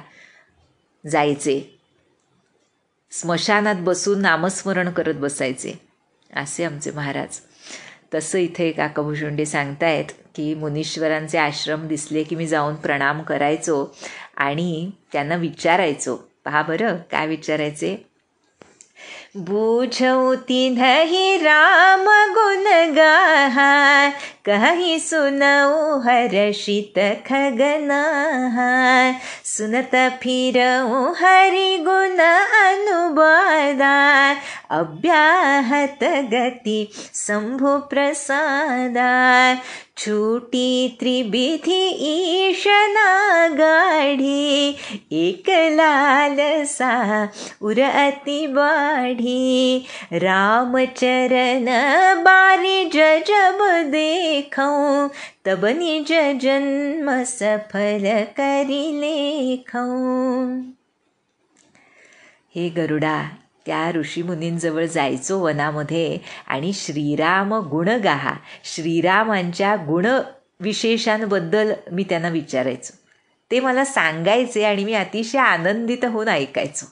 Speaker 1: जायचे, स्मशानात बसून नामस्मरण करत बसायचे असे आमचे महाराज. तसं इथे काकभूषुंडी सांगतायत की मुनीश्वरांचे आश्रम दिसले की मी जाऊन प्रणाम करायचो आणि त्यांना विचारायचो. पहा बरं काय विचारायचे, बूझऊ तिन्हि राम गुण गाहा, कहि सुनऊ हर्षित खगनाहा। सुनत फिरऊ हरि गुण अनुबादा, अव्याहत गति शंभु प्रसादा। छूटी त्रिविधि ईशना गाढ़ी, एक लालसा उर अति बाढ़ी। राम चरण बारी जब देखऊं, तब निज जन्म सफल करी लेखऊं। हे गरुडा, त्या ऋषीमुनींजवळ जायचो वनामध्ये आणि श्रीराम गुण गाहा, श्रीरामांच्या गुणविशेषांबद्दल मी त्यांना विचारायचो. ते मला सांगायचे आणि मी अतिशय आनंदित होऊन ऐकायचो.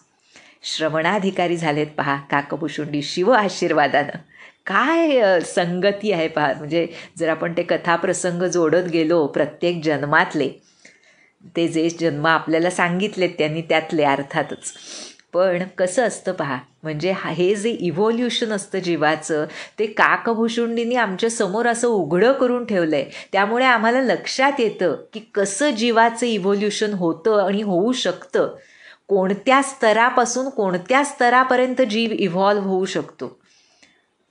Speaker 1: श्रवणाधिकारी झालेत पहा काकभूषुंडी शिव आशीर्वादानं. काय संगती आहे पहा. म्हणजे जर आपण ते कथाप्रसंग जोडत गेलो प्रत्येक जन्मातले, ते जे जन्म आपल्याला सांगितलेत त्यांनी त्यातले अर्थातच, पण कसं असतं पहा. म्हणजे हे जे इव्होल्युशन असतं जीवाचं, ते काकभूषुंडींनी आमच्या समोर असं उघडं करून ठेवलं आहे. त्यामुळे आम्हाला लक्षात येतं की कसं जीवाचं इव्होल्युशन होतं आणि होऊ शकतं. कोणत्या स्तरापासून कोणत्या स्तरापर्यंत जीव इव्हॉल्व्ह होऊ शकतो.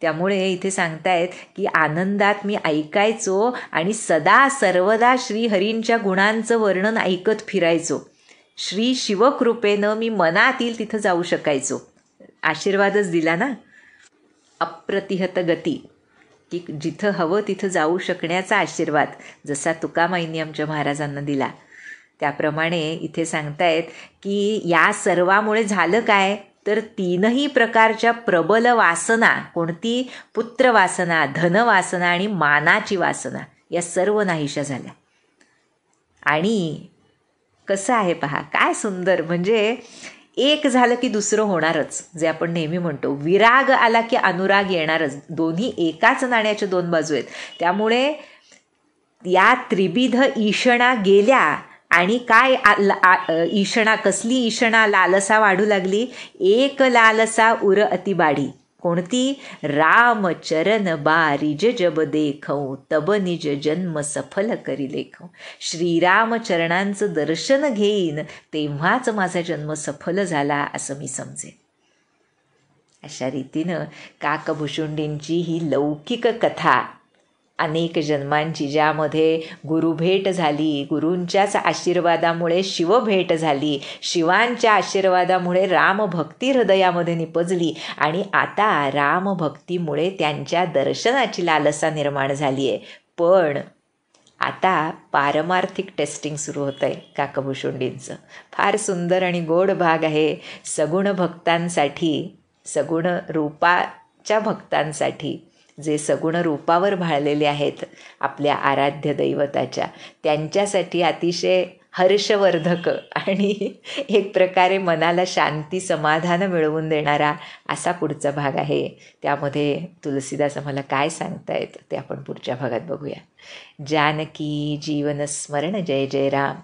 Speaker 1: त्यामुळे इथे सांगतायत की आनंदात मी ऐकायचो आणि सदा सर्वदा श्रीहरींच्या गुणांचं वर्णन ऐकत फिरायचो. श्री शिवकृपेनं मी मनात येईल तिथं जाऊ शकायचो. आशीर्वादच दिला ना, अप्रतिहत गती, की जिथं हवं तिथं जाऊ शकण्याचा आशीर्वाद जसा तुकामाईंनी आमच्या महाराजांना दिला. त्याप्रमाणे इथे सांगतायत की या सर्वामुळे झालं काय, तर तीनही प्रकारच्या प्रबल वासना, कोणती, पुत्रवासना, धनवासना आणि मानाची वासना, या सर्व नाहीशा झाल्या. आणि कसं आहे पहा, काय सुंदर. म्हणजे एक झालं की दुसरं होणारच, जे आपण नेहमी म्हणतो. विराग आला की अनुराग येणारच. दोन्ही एकाच नाण्याच्या दोन बाजू आहेत. त्यामुळे या त्रिविध ईषणा गेल्या आणि काय ईषणा, कसली ईषणा, लालसा वाढू लागली. एक लालसा उर अति बाढी. कोणती, राम चरण बारिज जब देखऊं, तब निज जन्म सफल करी लेखऊं. श्रीराम चरणांचं दर्शन घेईन तेव्हाच माझा जन्म सफल झाला असं मी समजेन. अशा रीतीनं काकभूषुंडींची ही लौकिक कथा, अनेक जन्मांची, ज्यामध्ये गुरुभेट झाली, गुरूंच्याच आशीर्वादामुळे शिवभेट झाली, शिवांच्या आशीर्वादामुळे रामभक्ती हृदयामध्ये निपजली आणि आता रामभक्तीमुळे त्यांच्या दर्शनाची लालसा निर्माण झाली आहे. पण आता पारमार्थिक टेस्टिंग सुरू होतं आहे काकभूषुंडींचं. फार सुंदर आणि गोड भाग आहे. सगुण भक्तांसाठी, सगुण रूपाच्या भक्तांसाठी, जे सगुण रूपावर भाळलेले आहेत आपल्या आराध्य दैवताच्या, त्यांच्यासाठी अतिशय हर्षवर्धक आणि एक प्रकारे मनाला शांती समाधान मिळवून देणारा असा पुढचा भाग आहे. त्यामध्ये तुलसीदास आम्हाला काय सांगतायत ते आपण पुढच्या भागात बघूया. जानकी जीवन स्मरण जय जय राम.